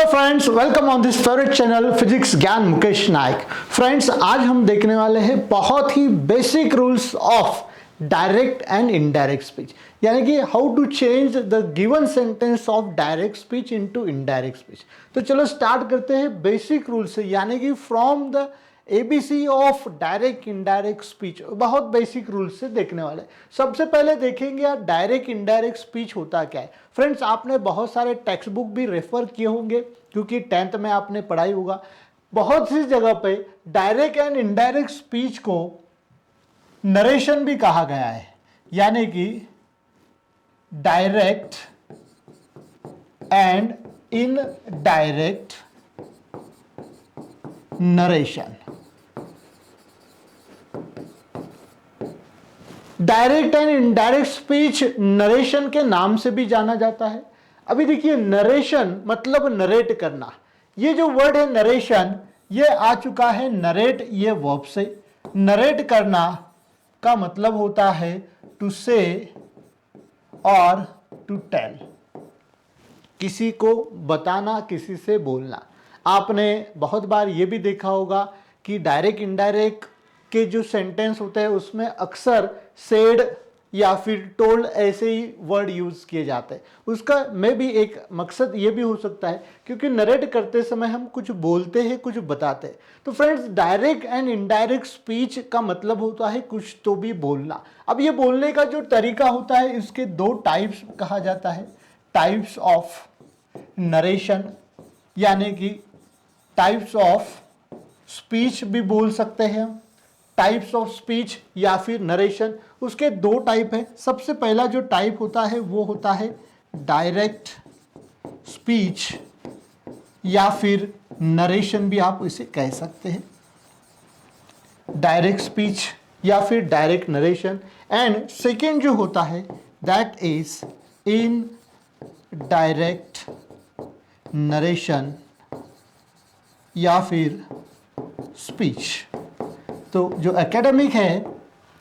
Hello friends, welcome on this favourite channel physics ज्ञान मुकेश नायक। Friends, आज हम देखने वाले हैं बहुत ही basic rules of direct and indirect speech, यानी कि how to change the given sentence of direct speech into indirect speech. तो चलो स्टार्ट करते हैं बेसिक रूल से, यानी कि from the ABC of direct indirect speech. बहुत बेसिक रूल से देखने वाले। सबसे पहले देखेंगे यार डायरेक्ट इनडायरेक्ट स्पीच होता क्या है। फ्रेंड्स, आपने बहुत सारे टेक्स्ट बुक भी रेफर किए होंगे क्योंकि 10th में आपने पढ़ाई होगा। बहुत सी जगह पे डायरेक्ट एंड इनडायरेक्ट स्पीच को नरेशन भी कहा गया है, यानी कि direct and indirect narration. Direct and indirect speech narration के नाम से भी जाना जाता है। अभी देखिए, नरेशन मतलब नरेट करना। ये जो वर्ड है नरेशन, ये आ चुका है नरेट ये वर्ब से। नरेट करना का मतलब होता है टू से और टू टेल, किसी को बताना, किसी से बोलना। आपने बहुत बार ये भी देखा होगा कि डायरेक्ट इनडायरेक्ट के जो सेंटेंस होते हैं उसमें अक्सर सेड या फिर टोल्ड ऐसे ही वर्ड यूज किए जाते हैं। उसका में भी एक मकसद ये भी हो सकता है क्योंकि नरेट करते समय हम कुछ बोलते हैं, कुछ बताते हैं। तो friends, direct and indirect speech का मतलब होता है कुछ तो भी बोलना। अब ये बोलने का जो तरीका होता है, इसके दो टाइप्स कहा जाता है। टाइप्स ऑफ नरेशन, यानी कि टाइप्स ऑफ स्पीच भी बोल सकते हैं हम। टाइप्स ऑफ स्पीच या फिर नरेशन, उसके दो टाइप है। सबसे पहला जो टाइप होता है वो होता है डायरेक्ट स्पीच या फिर नरेशन भी आप इसे कह सकते हैं। डायरेक्ट स्पीच या फिर डायरेक्ट नरेशन। एंड सेकेंड जो होता है that is in direct narration या फिर स्पीच। तो जो एकेडमिक है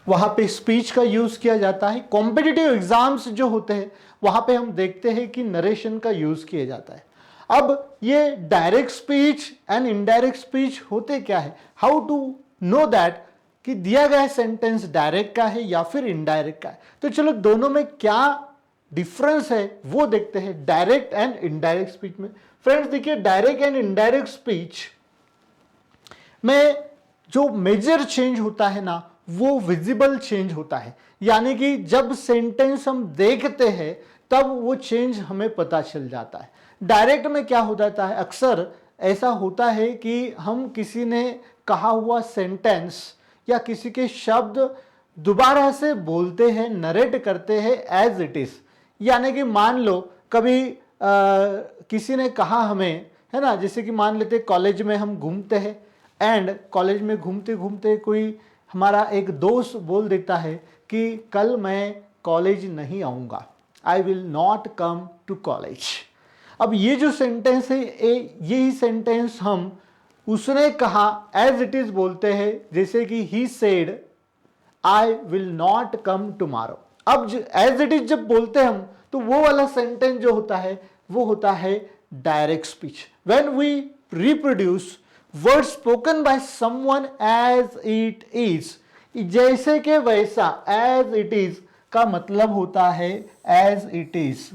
वहाँ पे स्पीच का यूज़ किया जाता है। कॉम्पिटिटिव एग्जाम्स जो होते हैं वहाँ पे हम देखते हैं कि नरेशन का यूज़ किया जाता है। अब ये direct speech and indirect speech होते क्या है, हाउ टू नो दैट कि दिया गया सेंटेंस डायरेक्ट का है या फिर इनडायरेक्ट का है। तो चलो दोनों में क्या डिफरेंस है वो देखते हैं डायरेक्ट एंड इनडायरेक्ट स्पीच में। फ्रेंड्स देखिए, डायरेक्ट एंड इनडायरेक्ट स्पीच में जो मेजर चेंज होता है ना, वो विजिबल चेंज होता है, यानी कि जब सेंटेंस हम देखते हैं तब वो चेंज हमें पता चल जाता है। डायरेक्ट में क्या हो जाता है, अक्सर ऐसा होता है कि हम किसी ने कहा हुआ सेंटेंस या किसी के शब्द दोबारा से बोलते हैं, नरेट करते हैं एज इट इज। यानी कि मान लो कभी किसी ने कहा हमें, है ना, जैसे कि मान लेते कॉलेज में हम घूमते हैं एंड कॉलेज में घूमते घूमते कोई हमारा एक दोस्त बोल देता है कि कल मैं कॉलेज नहीं आऊँगा, I will not come to college. अब ये जो सेंटेंस है, यही सेंटेंस हम उसने कहा एज इट इज बोलते हैं, जैसे कि he said I will not come tomorrow. अब एज इट इज जब बोलते हैं हम, तो वो वाला सेंटेंस जो होता है वो होता है direct speech. When we reproduce word spoken by someone as it is, जैसे के वैसा, एज इट इज का मतलब होता है एज इट इज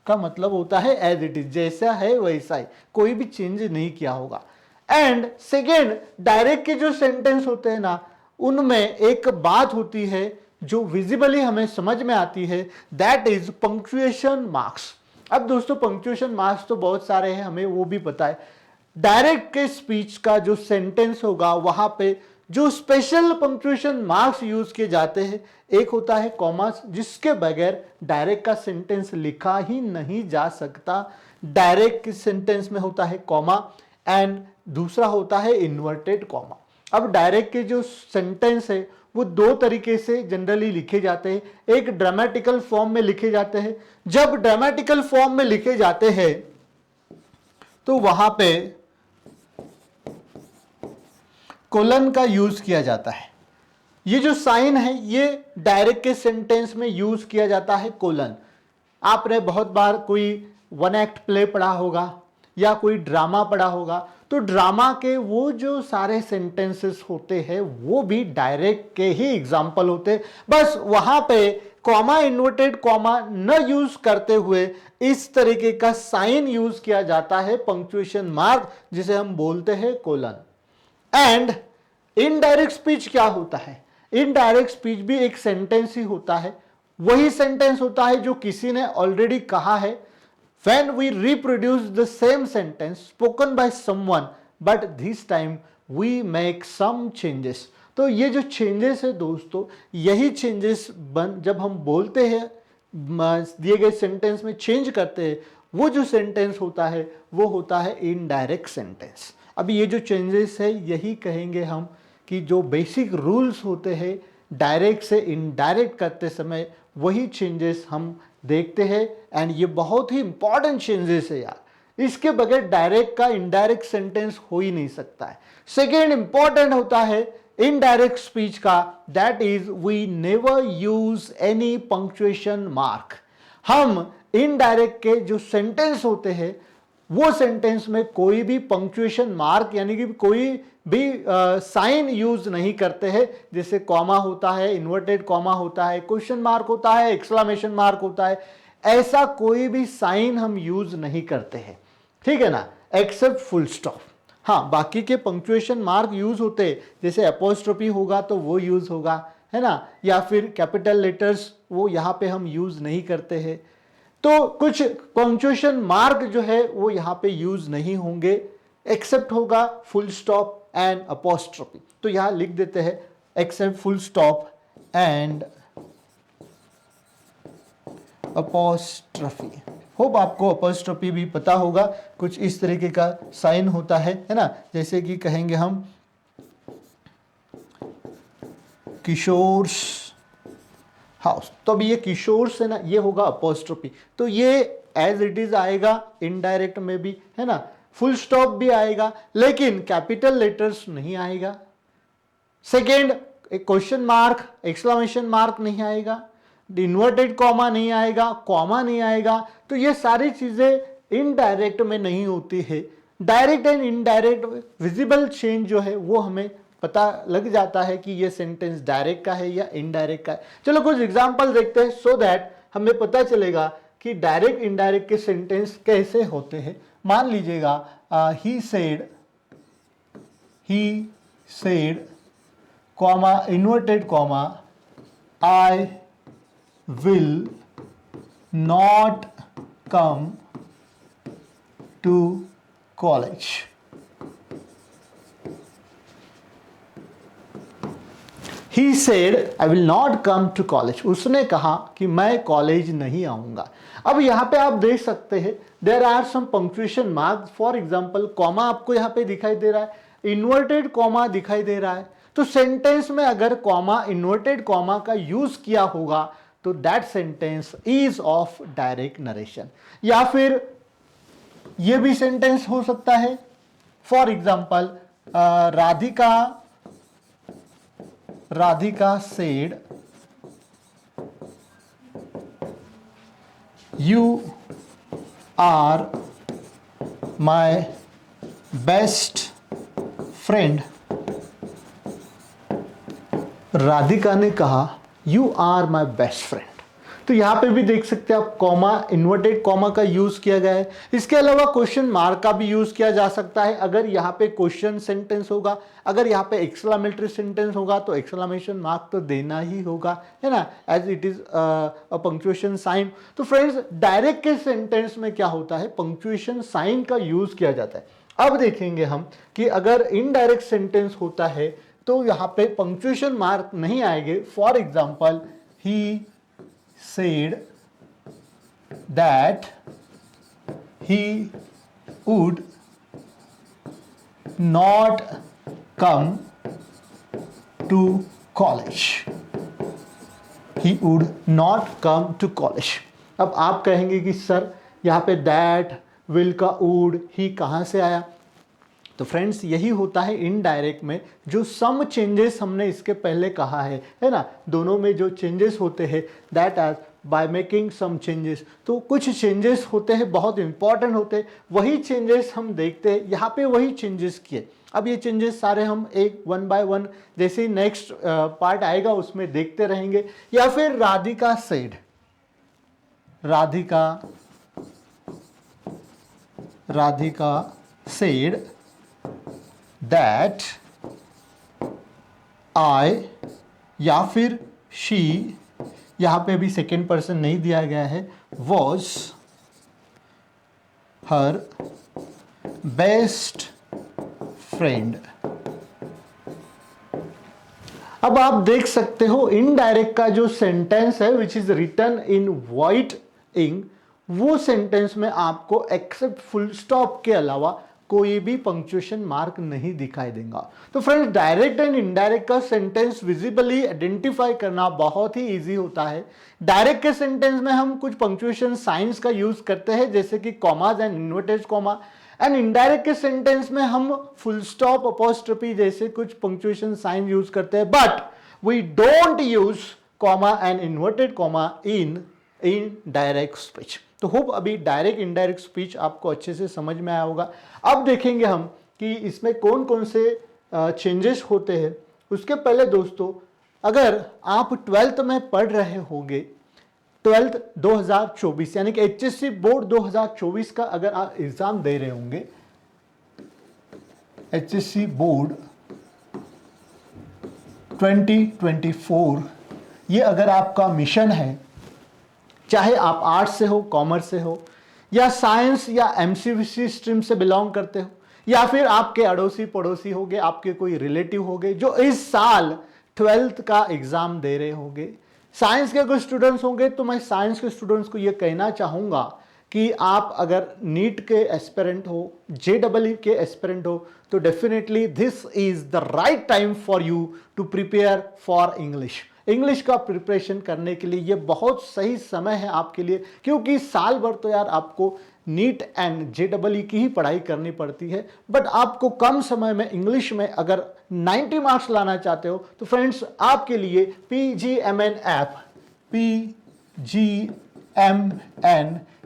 का मतलब होता है एज इट इज, जैसा है वैसा ही, कोई भी चेंज नहीं किया होगा। एंड सेकेंड, डायरेक्ट के जो सेंटेंस होते हैं ना, उनमें एक बात होती है जो विजिबली हमें समझ में आती है, दैट इज पंक्चुएशन मार्क्स। अब दोस्तों, पंक्चुएशन मार्क्स तो बहुत सारे हैं, हमें वो भी पता है। डायरेक्ट के स्पीच का जो सेंटेंस होगा वहां पे जो स्पेशल पंक्चुएशन मार्क्स यूज किए जाते हैं, एक होता है कॉमास, जिसके बगैर डायरेक्ट का सेंटेंस लिखा ही नहीं जा सकता। डायरेक्ट के सेंटेंस में होता है कॉमा एंड दूसरा होता है इन्वर्टेड कॉमा। अब डायरेक्ट के जो सेंटेंस है वो दो तरीके से जनरली लिखे जाते हैं। एक ड्रामेटिकल फॉर्म में लिखे जाते हैं। जब ड्रामेटिकल फॉर्म में लिखे जाते हैं तो वहां पे कोलन का यूज किया जाता है। ये जो साइन है ये डायरेक्ट के सेंटेंस में यूज किया जाता है, कोलन। आपने बहुत बार कोई वन एक्ट प्ले पढ़ा होगा या कोई ड्रामा पढ़ा होगा, तो ड्रामा के वो जो सारे सेंटेंसेस होते हैं वो भी डायरेक्ट के ही एग्जाम्पल होते हैं। बस वहां पे कॉमा, इन्वर्टेड कॉमा न यूज करते हुए इस तरीके का साइन यूज किया जाता है, पंक्चुएशन मार्क, जिसे हम बोलते हैं कोलन। एंड इनडायरेक्ट स्पीच क्या होता है? इनडायरेक्ट स्पीच भी एक सेंटेंस ही होता है, वही सेंटेंस होता है जो किसी ने ऑलरेडी कहा है। When we reproduce the same sentence spoken by someone, but this time we make some changes. तो ये जो चेंजेस है दोस्तों, यही चेंजेस जब हम बोलते हैं, दिए गए सेंटेंस में चेंज करते हैं, वो जो सेंटेंस होता है वो होता है इनडायरेक्ट सेंटेंस। अभी ये जो चेंजेस है यही कहेंगे हम कि जो बेसिक रूल्स होते हैं डायरेक्ट से इनडायरेक्ट करते समय, वही चेंजेस हम देखते हैं। एंड ये बहुत ही इंपॉर्टेंट चेंजेस है यार, इसके बगैर डायरेक्ट का इनडायरेक्ट सेंटेंस हो ही नहीं सकता है। सेकेंड इंपॉर्टेंट होता है इनडायरेक्ट स्पीच का, that is we never use any punctuation mark. हम इनडायरेक्ट के जो सेंटेंस होते हैं वो सेंटेंस में कोई भी पंक्चुएशन मार्क यानी कि कोई भी साइन यूज नहीं करते हैं, जैसे कॉमा होता है, इन्वर्टेड कॉमा होता है, क्वेश्चन मार्क होता है, एक्सक्लेमेशन मार्क होता है, ऐसा कोई भी साइन हम यूज नहीं करते हैं, ठीक है ना, एक्सेप्ट फुल स्टॉप। हाँ, बाकी के पंक्चुएशन मार्क यूज होते हैं, जैसे एपोस्ट्रोफी होगा तो वो यूज होगा, है ना, या फिर कैपिटल लेटर्स वो यहाँ पे हम यूज नहीं करते हैं। तो कुछ पंक्चुएशन मार्क जो है वो यहाँ पे यूज नहीं होंगे, एक्सेप्ट होगा फुल स्टॉप एंड अपोस्ट्रोफी। तो यहां लिख देते हैं except full stop and apostrophe. Hope आपको अपोस्ट्रोफी भी पता होगा, कुछ इस तरीके का साइन होता है ना, जैसे कि कहेंगे हम किशोर्स हाउस, तो अभी ये किशोर से ना ये होगा अपोस्ट्रोफी, तो ये एज इट इज आएगा इनडायरेक्ट में भी, है ना, फुल स्टॉप भी आएगा लेकिन कैपिटल लेटर्स नहीं आएगा। सेकेंड, एक क्वेश्चन मार्क, एक्सक्लेमेशन मार्क नहीं आएगा, इन्वर्टेड कॉमा नहीं आएगा, कॉमा नहीं आएगा। तो ये सारी चीजें इनडायरेक्ट में नहीं होती है। Direct and indirect visible change जो है वो हमें पता लग जाता है कि ये सेंटेंस डायरेक्ट का है या इनडायरेक्ट का है। चलो कुछ एग्जांपल देखते हैं सो दैट हमें पता चलेगा कि डायरेक्ट इनडायरेक्ट के सेंटेंस कैसे होते हैं। मान लीजिएगा he said comma inverted comma I will not come to college. He said, I will not come to college. उसने कहा कि मैं कॉलेज नहीं आऊंगा। अब यहाँ पे आप देख सकते हैं there are some punctuation marks, for example comma आपको यहाँ पे दिखाई दे रहा है, इन्वर्टेड कॉमा दिखाई दे रहा है। तो सेंटेंस में अगर कॉमा, इन्वर्टेड कॉमा का यूज किया होगा तो that sentence is of direct narration. या फिर ये भी सेंटेंस हो सकता है, for example Radhika said you are my best friend। Radhika ने कहा you are my best friend. तो यहां पे भी देख सकते हैं आप कॉमा, इन्वर्टेड कॉमा का यूज किया गया है। इसके अलावा क्वेश्चन मार्क का भी यूज किया जा सकता है। अगर यहाँ पे क्वेश्चन सेंटेंस होगा, अगर यहाँ पे एक्सक्लेमेटरी सेंटेंस होगा तो एक्सक्लेमेशन मार्क तो देना ही होगा, है ना, as it is a punctuation sign. तो फ्रेंड्स डायरेक्ट के सेंटेंस में क्या होता है, पंक्चुएशन साइन का यूज किया जाता है। अब देखेंगे हम कि अगर इनडायरेक्ट सेंटेंस होता है तो यहाँ पे पंक्चुएशन मार्क नहीं आएंगे। For example he said that he would not come to college। He would not come to college। अब आप कहेंगे कि सर यहाँ पे that, will का would, he कहाँ से आया? तो फ्रेंड्स यही होता है इनडायरेक्ट में, जो सम चेंजेस हमने इसके पहले कहा है ना, दोनों में जो चेंजेस होते हैं that as by making some changes. तो कुछ चेंजेस होते हैं, बहुत इंपॉर्टेंट होते हैं, वही चेंजेस हम देखते हैं। यहाँ पे वही चेंजेस किए। अब ये चेंजेस सारे हम एक वन बाय वन जैसे ही नेक्स्ट पार्ट आएगा उसमें देखते रहेंगे। या फिर Radhika said, Radhika said that I, या फिर शी, यहां पे अभी सेकेंड पर्सन नहीं दिया गया है, वॉज हर बेस्ट फ्रेंड। अब आप देख सकते हो इनडायरेक्ट का जो सेंटेंस है which is written in white ink, वो सेंटेंस में आपको एक्सेप्ट फुल स्टॉप के अलावा कोई भी पंक्चुएशन मार्क नहीं दिखाई देगा। तो फ्रेंड्स, डायरेक्ट एंड इनडायरेक्ट का सेंटेंस विजिबली आइडेंटिफाई करना बहुत ही इजी होता है। डायरेक्ट के सेंटेंस में हम कुछ पंक्चुएशन साइंस का यूज करते हैं जैसे कि commas and inverted comma, and indirect के सेंटेंस में हम फुल स्टॉप, अपोस्ट्रोफी जैसे कुछ पंक्चुएशन साइन यूज करते हैं, but we don't use comma and inverted comma in direct speech. तो होप अभी डायरेक्ट इनडायरेक्ट स्पीच आपको अच्छे से समझ में आया होगा। अब देखेंगे हम कि इसमें कौन कौन से चेंजेस होते हैं। उसके पहले दोस्तों, अगर आप 12th में पढ़ रहे होंगे, 12th 2024 यानी कि HSC बोर्ड 2024 का अगर आप एग्जाम दे रहे होंगे, HSC बोर्ड 2024, ये अगर आपका मिशन है, चाहे आप आर्ट्स से हो, कॉमर्स से हो, या साइंस या MCVC स्ट्रीम से बिलोंग करते हो, या फिर आपके अड़ोसी पड़ोसी होंगे, आपके कोई रिलेटिव होंगे जो इस साल 12th का एग्जाम दे रहे होंगे, साइंस के कुछ स्टूडेंट्स होंगे, तो मैं साइंस के स्टूडेंट्स को यह कहना चाहूंगा कि आप अगर नीट के एस्पिरेंट हो, JEE के एस्पिरेंट हो, तो definitely this is the right time for you to prepare for English का प्रिपरेशन करने के लिए ये बहुत सही समय है आपके लिए, क्योंकि साल भर तो यार आपको नीट एंड JEE की ही पढ़ाई करनी पड़ती है, बट आपको कम समय में इंग्लिश में अगर 90 मार्क्स लाना चाहते हो तो फ्रेंड्स आपके लिए PGMN ऐप, PGMN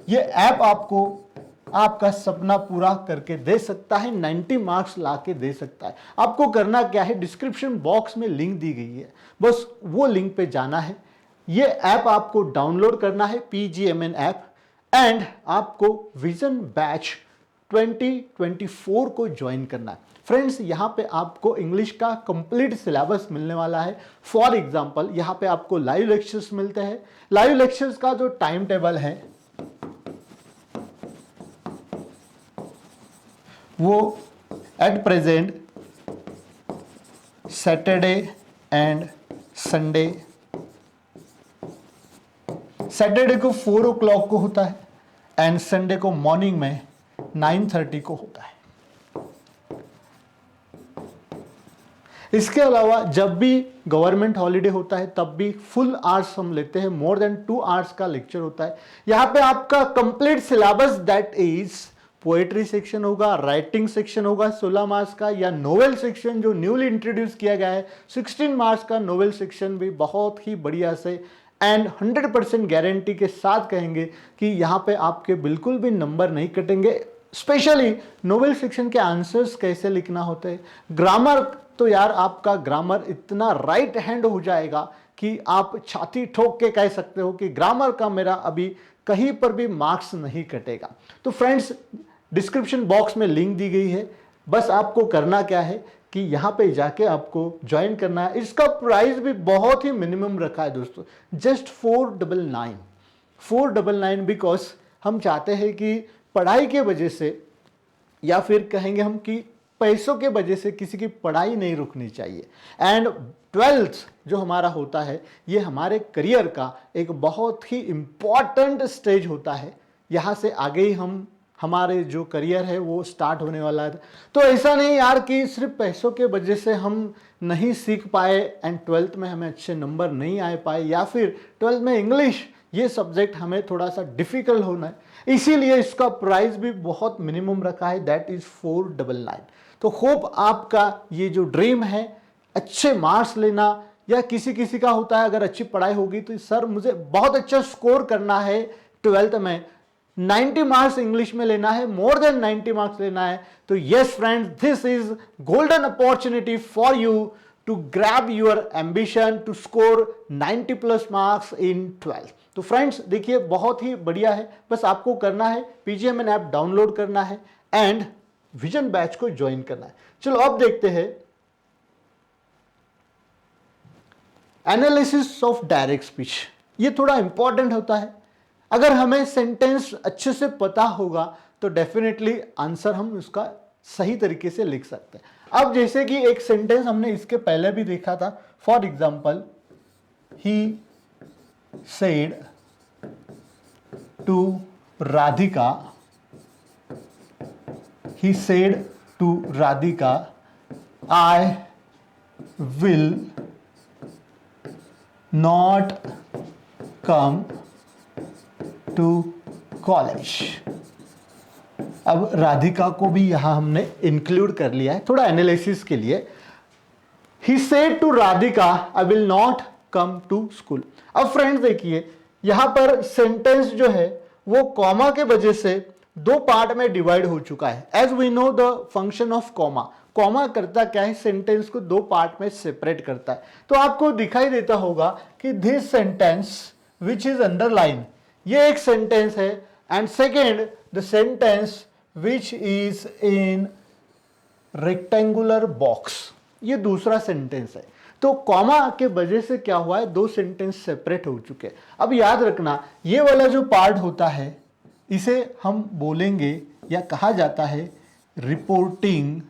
ये ऐप आपको आपका सपना पूरा करके दे सकता है, 90 मार्क्स ला के दे सकता है। आपको करना क्या है, डिस्क्रिप्शन बॉक्स में लिंक दी गई है, बस वो लिंक पे जाना है, ये ऐप आपको डाउनलोड करना है, PGMN ऐप, एंड आपको विजन बैच 2024 को ज्वाइन करना है। फ्रेंड्स, यहाँ पे आपको इंग्लिश का कंप्लीट सिलेबस मिलने वाला है। फॉर एग्जांपल, यहाँ पे आपको लाइव लेक्चर्स मिलते हैं। लाइव लेक्चर्स का जो टाइम टेबल है वो at present Saturday and Sunday, Saturday को 4 o'clock को होता है एंड संडे को मॉर्निंग में 9:30 को होता है। इसके अलावा जब भी गवर्नमेंट हॉलीडे होता है तब भी फुल आवर्स हम लेते हैं, मोर देन 2 hours का लेक्चर होता है। यहाँ पे आपका complete syllabus that is poetry section होगा, राइटिंग सेक्शन होगा 16 मार्क्स का, या नोवेल सेक्शन जो न्यूली इंट्रोड्यूस किया गया है 16 मार्क्स का नोवेल सेक्शन भी बहुत ही बढ़िया से एंड 100% गारंटी के साथ कहेंगे कि यहाँ पे आपके बिल्कुल भी नंबर नहीं कटेंगे। स्पेशली नोवेल सेक्शन के आंसर्स कैसे लिखना होते हैं, ग्रामर तो यार आपका ग्रामर इतना राइट हैंड हो जाएगा कि आप छाती ठोक के कह सकते हो कि ग्रामर का मेरा अभी कहीं पर भी मार्क्स नहीं कटेगा। तो फ्रेंड्स, डिस्क्रिप्शन बॉक्स में लिंक दी गई है, बस आपको करना क्या है कि यहाँ पे जाके आपको ज्वाइन करना है। इसका प्राइस भी बहुत ही मिनिमम रखा है दोस्तों, जस्ट 499 बिकॉज हम चाहते हैं कि पढ़ाई के वजह से या फिर कहेंगे हम कि पैसों के वजह से किसी की पढ़ाई नहीं रुकनी चाहिए। एंड 12th जो हमारा होता है ये हमारे करियर का एक बहुत ही इम्पॉर्टेंट स्टेज होता है, यहाँ से आगे ही हमारे जो करियर है वो स्टार्ट होने वाला है। तो ऐसा नहीं यार कि सिर्फ पैसों के वजह से हम नहीं सीख पाए एंड 12th में हमें अच्छे नंबर नहीं आ पाए, या फिर 12th में इंग्लिश ये सब्जेक्ट हमें थोड़ा सा डिफिकल्ट होना है, इसीलिए इसका प्राइस भी बहुत मिनिमम रखा है, दैट इज 499। तो होप आपका ये जो ड्रीम है अच्छे मार्क्स लेना, या किसी किसी का होता है अगर अच्छी पढ़ाई होगी तो सर मुझे बहुत अच्छा स्कोर करना है 12th में, 90 मार्क्स इंग्लिश में लेना है, मोर देन 90 मार्क्स लेना है, तो yes friends, this is golden opportunity for you to grab your ambition to score 90 plus marks in 12th। तो फ्रेंड्स देखिए बहुत ही बढ़िया है, बस आपको करना है पीजीएमएन ऐप डाउनलोड करना है एंड विजन बैच को ज्वाइन करना है। चलो अब देखते हैं एनालिसिस ऑफ डायरेक्ट स्पीच। ये थोड़ा इंपॉर्टेंट होता है, अगर हमें सेंटेंस अच्छे से पता होगा तो डेफिनेटली आंसर हम उसका सही तरीके से लिख सकते हैं। अब जैसे कि एक सेंटेंस हमने इसके पहले भी देखा था, for example he said to Radhika, he said to Radhika, I will not come to college। अब राधिका को भी यहां हमने इंक्लूड कर लिया है थोड़ा एनालिसिस के लिए। He said to Radhika, I will not come to school। अब फ्रेंड्स देखिए यहां पर सेंटेंस जो है वो कॉमा के वजह से दो पार्ट में डिवाइड हो चुका है। As we know the function of comma, comma करता क्या है, सेंटेंस को दो पार्ट में सेपरेट करता है। तो आपको दिखाई देता होगा कि this sentence which is underline, ये एक सेंटेंस है, and second the sentence which is in rectangular box, ये दूसरा सेंटेंस है। तो कॉमा के वजह से क्या हुआ है, दो सेंटेंस सेपरेट हो चुके हैं। अब याद रखना ये वाला जो पार्ट होता है इसे हम बोलेंगे या कहा जाता है reporting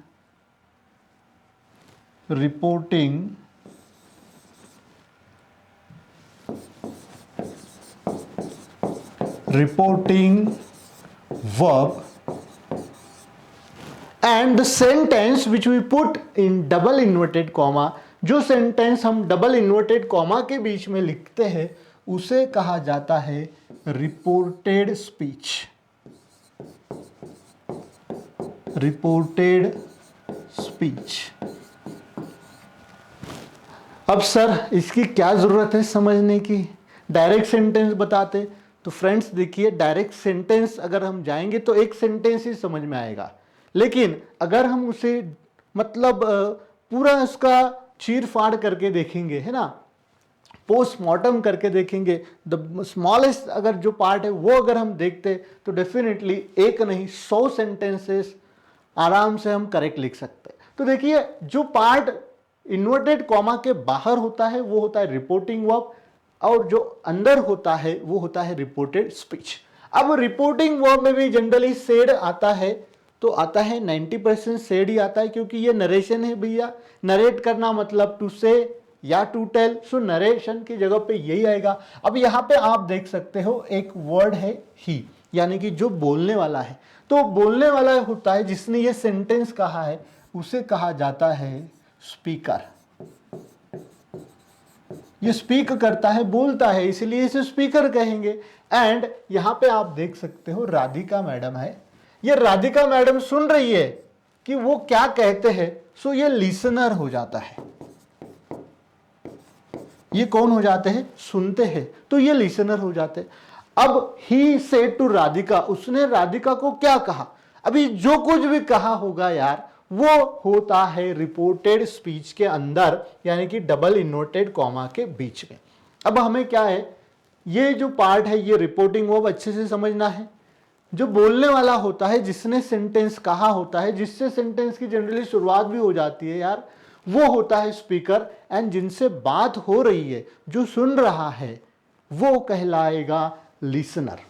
verb, and the sentence which we put in double inverted comma, जो सेंटेंस हम डबल इन्वर्टेड कॉमा के बीच में लिखते हैं उसे कहा जाता है रिपोर्टेड स्पीच। अब सर इसकी क्या जरूरत है समझने की, डायरेक्ट सेंटेंस बताते। तो फ्रेंड्स देखिए डायरेक्ट सेंटेंस अगर हम जाएंगे तो एक सेंटेंस ही समझ में आएगा, लेकिन अगर हम उसे मतलब पूरा उसका चीर फाड़ करके देखेंगे, है ना, पोस्टमार्टम करके देखेंगे, द स्मॉलेस्ट अगर जो पार्ट है वो अगर हम देखते तो डेफिनेटली एक नहीं 100 सेंटेंसेस आराम से हम करेक्ट लिख सकते हैं। तो देखिए जो पार्ट इन्वर्टेड कॉमा के बाहर होता है वो होता है रिपोर्टिंग वर्ब, और जो अंदर होता है वो होता है रिपोर्टेड स्पीच। अब रिपोर्टिंग वर्ब में भी जनरली सेड आता है, तो आता है 90% सेड ही आता है, क्योंकि ये नरेशन है भैया, नरेट करना मतलब टू से या टू टेल, सो नरेशन की जगह पे यही आएगा। अब यहाँ पे आप देख सकते हो एक वर्ड है ही, यानी कि जो बोलने वाला है। तो बोलने वाला होता है जिसने ये सेंटेंस कहा है उसे कहा जाता है स्पीकर। ये स्पीक करता है, बोलता है, इसलिए इसे स्पीकर कहेंगे। एंड यहाँ पे आप देख सकते हो राधिका मैडम है, ये राधिका मैडम सुन रही है कि वो क्या कहते हैं, सो ये लिसनर हो जाता है। ये कौन हो जाते हैं, सुनते हैं, तो ये लिसनर हो जाते हैं। अब ही सेड टू राधिका, उसने राधिका को क्या कहा, अभी जो कुछ भी कहा होगा यार वो होता है रिपोर्टेड स्पीच के अंदर, यानी कि डबल इन्वर्टेड कॉमा के बीच में। अब हमें क्या है, ये जो पार्ट है ये रिपोर्टिंग वर्ब अच्छे से समझना है। जो बोलने वाला होता है, जिसने सेंटेंस कहा होता है, जिससे सेंटेंस की जनरली शुरुआत भी हो जाती है यार, वो होता है स्पीकर। एंड जिनसे बात हो रही है, जो सुन रहा है, वो कहलाएगा लिसनर।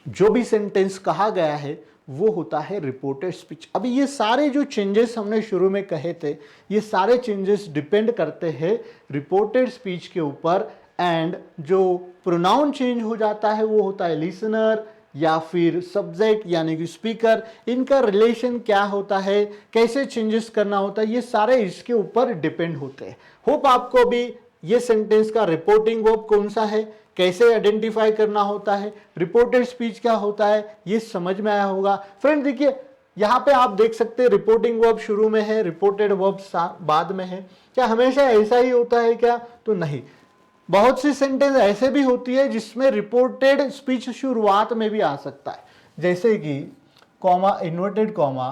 जो भी सेंटेंस कहा गया है वो होता है रिपोर्टेड स्पीच। अभी ये सारे जो चेंजेस हमने शुरू में कहे थे, ये सारे चेंजेस डिपेंड करते हैं रिपोर्टेड स्पीच के ऊपर। एंड जो प्रोनाउन चेंज हो जाता है वो होता है लिसनर या फिर सब्जेक्ट यानी कि स्पीकर। इनका रिलेशन क्या होता है, कैसे चेंजेस करना होता है, ये सारे इसके ऊपर डिपेंड होते हैं। होप आपको भी ये सेंटेंस का रिपोर्टिंग वर्ब कौन सा है, कैसे आइडेंटिफाई करना होता है, रिपोर्टेड स्पीच क्या होता है, ये समझ में आया होगा। फ्रेंड देखिए यहाँ पे आप देख सकते हैं रिपोर्टिंग वर्ब शुरू में है, रिपोर्टेड वर्ब बाद में है। क्या हमेशा ऐसा ही होता है क्या? तो नहीं, बहुत सी सेंटेंस ऐसे भी होती है जिसमें रिपोर्टेड स्पीच शुरुआत में भी आ सकता है, जैसे कि comma, inverted comma,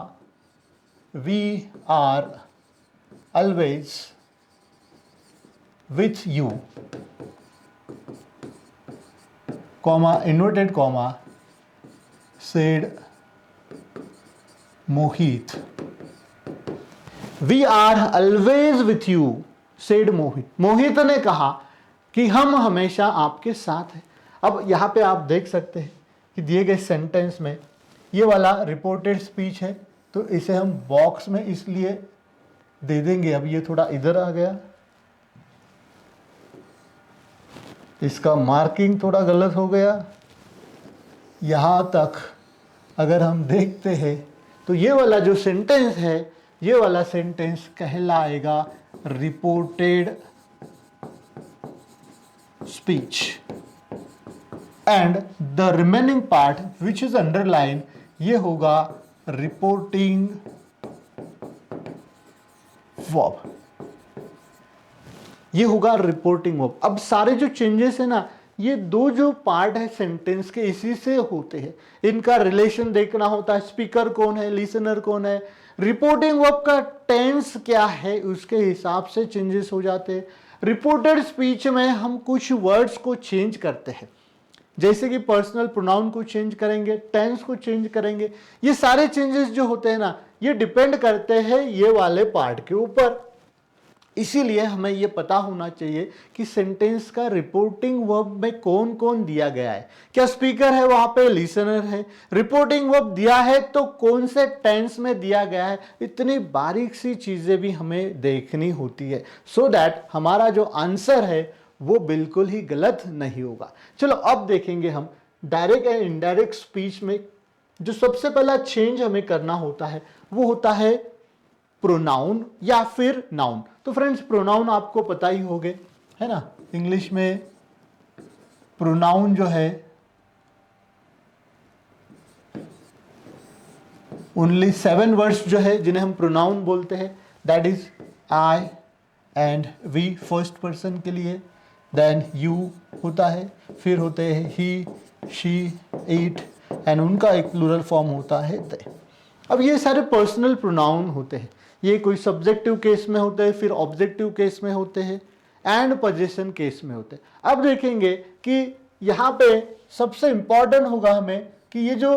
we are always with you, comma, inverted comma, said Mohit. We are always with you said Mohit. Mohit ने कहा कि हम हमेशा आपके साथ हैं। अब यहां पे आप देख सकते हैं कि दिए गए सेंटेंस में ये वाला रिपोर्टेड स्पीच है, तो इसे हम बॉक्स में इसलिए दे देंगे। अब ये थोड़ा इधर आ गया, इसका मार्किंग थोड़ा गलत हो गया। यहां तक अगर हम देखते हैं तो ये वाला जो सेंटेंस है, ये वाला सेंटेंस कहलाएगा reported speech, and the remaining part which is underline, ये होगा रिपोर्टिंग वर्ब। ये होगा रिपोर्टिंग वर्ब। अब सारे जो चेंजेस है ना, ये दो जो पार्ट है सेंटेंस के, इसी से होते हैं। इनका रिलेशन देखना होता है, स्पीकर कौन है, लिसनर कौन है। रिपोर्टिंग वर्ब का टेंस क्या है, उसके हिसाब से चेंजेस हो जाते हैं। रिपोर्टेड स्पीच में हम कुछ वर्ड्स को चेंज करते हैं, जैसे कि पर्सनल प्रोनाउन को चेंज करेंगे, टेंस को चेंज करेंगे। ये सारे चेंजेस जो होते हैं ना, ये डिपेंड करते हैं ये वाले पार्ट के ऊपर। इसीलिए हमें ये पता होना चाहिए कि सेंटेंस का रिपोर्टिंग वर्ब में कौन कौन दिया गया है। क्या स्पीकर है, वहां पे लिसनर है। रिपोर्टिंग वर्ब दिया है तो कौन से टेंस में दिया गया है। इतनी बारीक सी चीजें भी हमें देखनी होती है, सो दैट हमारा जो आंसर है वो बिल्कुल ही गलत नहीं होगा। चलो अब देखेंगे हम डायरेक्ट एंड इनडायरेक्ट स्पीच में जो सबसे पहला चेंज हमें करना होता है वो होता है प्रोनाउन या फिर नाउन। तो फ्रेंड्स, प्रोनाउन आपको पता ही होंगे, है ना। इंग्लिश में प्रोनाउन जो है ओनली 7 वर्ड्स जो है जिन्हें हम प्रोनाउन बोलते हैं, that is I and we first person के लिए, देन यू होता है, फिर होते हैं ही, शी, इट, एंड उनका एक प्लूरल फॉर्म होता है दे। अब ये सारे पर्सनल प्रोनाउन होते हैं। ये कोई सब्जेक्टिव केस में होते हैं, फिर ऑब्जेक्टिव केस में होते हैं, एंड पोजीशन केस में होते हैं। अब देखेंगे कि यहाँ पे सबसे इंपॉर्टेंट होगा हमें कि ये जो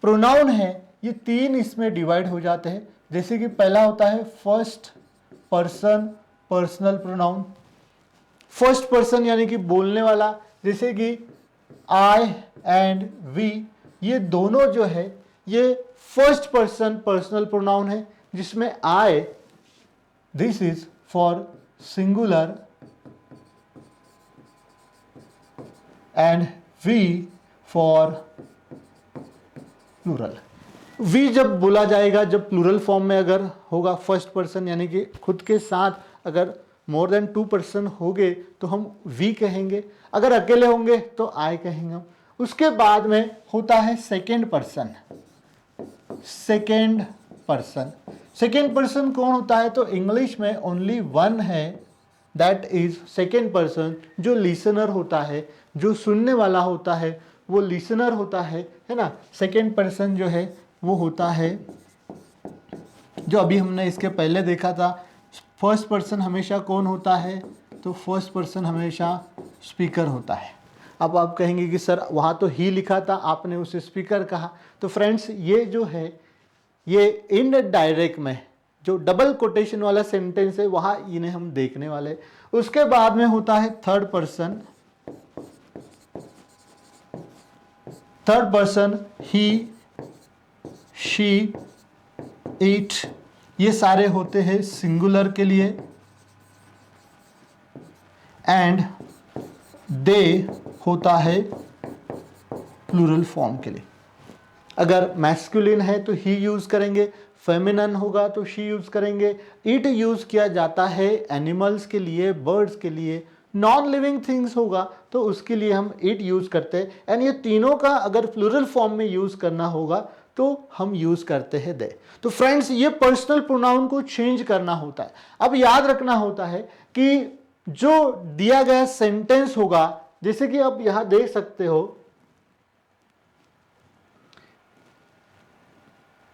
प्रोनाउन है ये 3 इसमें डिवाइड हो जाते हैं। जैसे कि पहला होता है first person personal pronoun. First person यानी कि बोलने वाला, जैसे कि आई एंड वी, ये दोनों जो है ये फर्स्ट पर्सन पर्सनल प्रोनाउन है, जिसमें I, this is for singular, and we for plural. We जब बोला जाएगा, जब प्लूरल फॉर्म में अगर होगा फर्स्ट पर्सन यानी कि खुद के साथ अगर मोर देन 2 पर्सन होंगे तो हम वी कहेंगे, अगर अकेले होंगे तो आई कहेंगे। उसके बाद में होता है second person. Second person, second person कौन होता है? तो इंग्लिश में ओनली वन है, दैट इज सेकेंड पर्सन। जो लिसनर होता है, जो सुनने वाला होता है, वो लिसनर होता है ना। सेकेंड पर्सन जो है वो होता है, जो अभी हमने इसके पहले देखा था, फर्स्ट पर्सन हमेशा कौन होता है? तो फर्स्ट पर्सन हमेशा स्पीकर होता है। अब आप कहेंगे कि सर वहाँ तो ही लिखा था, आपने उसे स्पीकर कहा। तो फ्रेंड्स, ये जो है ये इनडायरेक्ट में जो डबल कोटेशन वाला सेंटेंस है वहाँ इन्हें हम देखने वाले। उसके बाद में होता है third person. Third person he, she, it, ये सारे होते हैं सिंगुलर के लिए, एंड दे होता है प्लूरल फॉर्म के लिए। अगर मैस्कुलिन है तो ही यूज करेंगे, फेमिनन होगा तो शी यूज करेंगे। इट यूज किया जाता है एनिमल्स के लिए, बर्ड्स के लिए। नॉन लिविंग थिंग्स होगा तो उसके लिए हम इट यूज करते हैं। एंड ये तीनों का अगर प्लूरल फॉर्म में यूज करना होगा तो हम यूज करते हैं दे। तो फ्रेंड्स, ये पर्सनल प्रोनाउन को चेंज करना होता है। अब याद रखना होता है कि जो दिया गया सेंटेंस होगा, जैसे कि आप यहां देख सकते हो,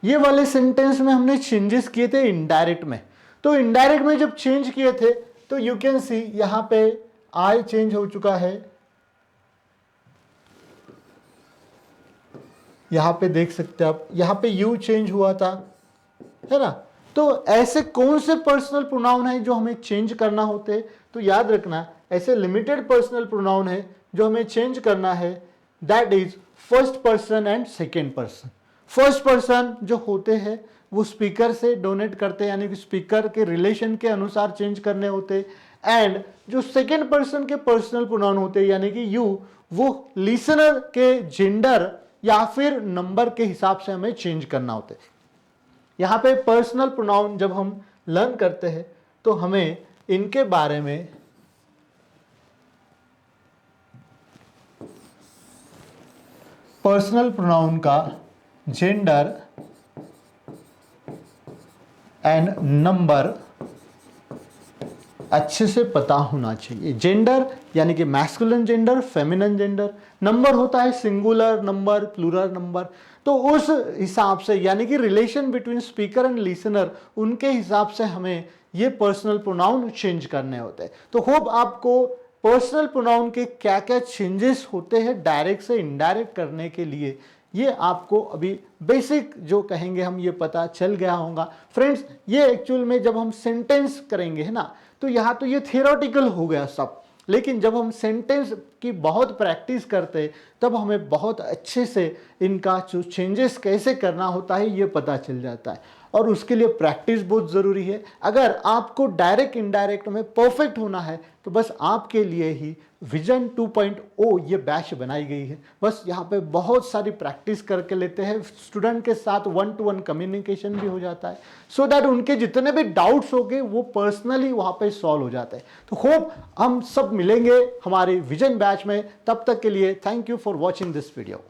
ये वाले सेंटेंस में हमने चेंजेस किए थे इनडायरेक्ट में। तो इनडायरेक्ट में जब चेंज किए थे तो यू कैन सी यहां पे आई चेंज हो चुका है, यहां पे देख सकते हैं आप, यहां पे यू चेंज हुआ था, है ना। तो ऐसे कौन से पर्सनल प्रोनाउन है जो हमें चेंज करना होते हैं? तो याद रखना, ऐसे लिमिटेड पर्सनल प्रोनाउन है जो हमें चेंज करना है, that is first person and second person. First person जो होते हैं वो स्पीकर से डोनेट करते हैं, यानी कि स्पीकर के रिलेशन के अनुसार चेंज करने होते, एंड जो सेकेंड पर्सन के पर्सनल प्रोनाउन होते हैं यानी कि यू, वो लिसनर के जेंडर या फिर नंबर के हिसाब से हमें चेंज करना होता है। यहां पे पर्सनल प्रोनाउन जब हम लर्न करते हैं तो हमें इनके बारे में पर्सनल प्रोनाउन का जेंडर एंड नंबर अच्छे से पता होना चाहिए। जेंडर यानी कि masculine gender, feminine gender, number होता है सिंगुलर नंबर, प्लूरल नंबर। तो उस हिसाब से यानी कि relation between speaker and listener, उनके हिसाब से हमें ये पर्सनल प्रोनाउन चेंज करने होते हैं। तो होप आपको पर्सनल प्रोनाउन के क्या क्या चेंजेस होते हैं डायरेक्ट से इनडायरेक्ट करने के लिए, ये आपको अभी बेसिक जो कहेंगे हम ये पता चल गया होगा। फ्रेंड्स, ये एक्चुअल में जब हम सेंटेंस करेंगे, है ना, तो यहाँ तो ये थियोरेटिकल हो गया सब, लेकिन जब हम सेंटेंस की बहुत प्रैक्टिस करते हैं तब हमें बहुत अच्छे से इनका जो चेंजेस कैसे करना होता है ये पता चल जाता है, और उसके लिए प्रैक्टिस बहुत ज़रूरी है। अगर आपको डायरेक्ट इनडायरेक्ट में परफेक्ट होना है तो बस आपके लिए ही विजन 2.0 ये बैच बनाई गई है। बस यहाँ पे बहुत सारी प्रैक्टिस करके लेते हैं, स्टूडेंट के साथ 1-to-1 कम्युनिकेशन भी हो जाता है, सो दैट उनके जितने भी डाउट्स होंगे वो पर्सनली वहाँ पे सॉल्व हो जाते हैं। तो होप हम सब मिलेंगे हमारे विजन बैच में। तब तक के लिए thank you for watching this video.